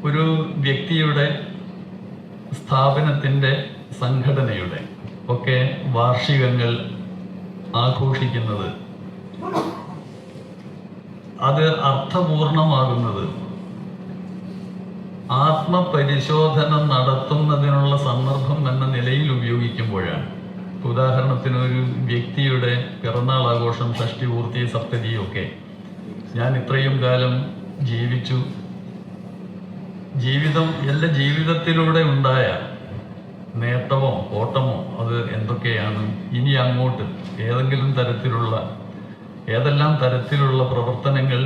ഒരു വ്യക്തിയുടെ, സ്ഥാപനത്തിൻ്റെ, സംഘടനയുടെ ഒക്കെ വാർഷികങ്ങൾ ആഘോഷിക്കുന്നത്, അത് അർത്ഥപൂർണമാകുന്നത് ആത്മപരിശോധന നടത്തുന്നതിനുള്ള സന്ദർഭം എന്ന നിലയിൽ ഉപയോഗിക്കുമ്പോഴാണ്. ഉദാഹരണത്തിന് ഒരു വ്യക്തിയുടെ പിറന്നാൾ ആഘോഷം, ഷഷ്ടിപൂർത്തി, സപ്തതിയൊക്കെ ഞാൻ ഇത്രയും കാലം ജീവിച്ചു, എല്ലാ ജീവിതത്തിലൂടെ ഉണ്ടായ നേട്ടമോ ഓട്ടമോ അത് എന്തൊക്കെയാണ്, ഇനി അങ്ങോട്ട് ഏതെല്ലാം തരത്തിലുള്ള പ്രവർത്തനങ്ങൾ,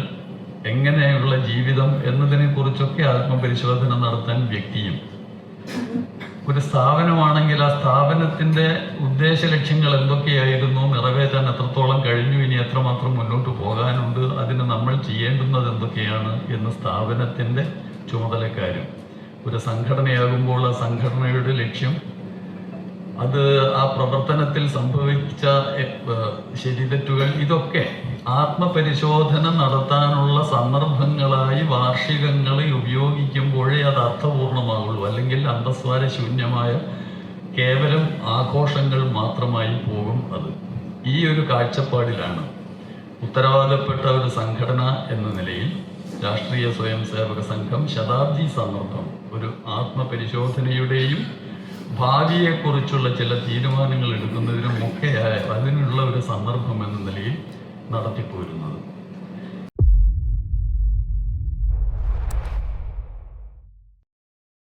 എങ്ങനെയുള്ള ജീവിതം എന്നതിനെ കുറിച്ചൊക്കെ ആത്മപരിശോധന നടത്താൻ വ്യക്തിയും, ഒരു സ്ഥാപനമാണെങ്കിൽ ആ സ്ഥാപനത്തിൻ്റെ ഉദ്ദേശ ലക്ഷ്യങ്ങൾ എന്തൊക്കെയായിരുന്നു, നിറവേറ്റാൻ എത്രത്തോളം കഴിഞ്ഞു, ഇനി എത്രമാത്രം മുന്നോട്ട് പോകാനുണ്ട്, അതിന് നമ്മൾ ചെയ്യേണ്ടുന്നത് എന്തൊക്കെയാണ് എന്ന് സ്ഥാപനത്തിൻ്റെ ചുമതലക്കാരും, ഒരു സംഘടനയാകുമ്പോൾ ആ സംഘടനയുടെ ലക്ഷ്യം, അത് ആ പ്രവർത്തനത്തിൽ സംഭവിച്ച ശരിതെറ്റുകൾ, ഇതൊക്കെ ആത്മപരിശോധന നടത്താനുള്ള സന്ദർഭങ്ങളായി വാർഷികങ്ങളെ ഉപയോഗിക്കുമ്പോഴേ അത് അർത്ഥപൂർണമാകുള്ളൂ. അല്ലെങ്കിൽ അന്തസ്വാരശൂന്യമായ കേവലം ആഘോഷങ്ങൾ മാത്രമായി പോകും. അത് ഈ ഒരു കാഴ്ചപ്പാടിലാണ് ഉത്തരവാദപ്പെട്ട ഒരു സംഘടന എന്ന നിലയിൽ രാഷ്ട്രീയ സ്വയം സേവക സംഘം ശതാബ്ദി സന്ദർഭം ഒരു ആത്മപരിശോധനയുടെയും ഭാവിയെക്കുറിച്ചുള്ള ചില തീരുമാനങ്ങൾ എടുക്കുന്നതിനുമൊക്കെയായ അതിനുള്ള ഒരു സന്ദർഭം എന്ന നിലയിൽ നടത്തിപ്പോരുന്നത്.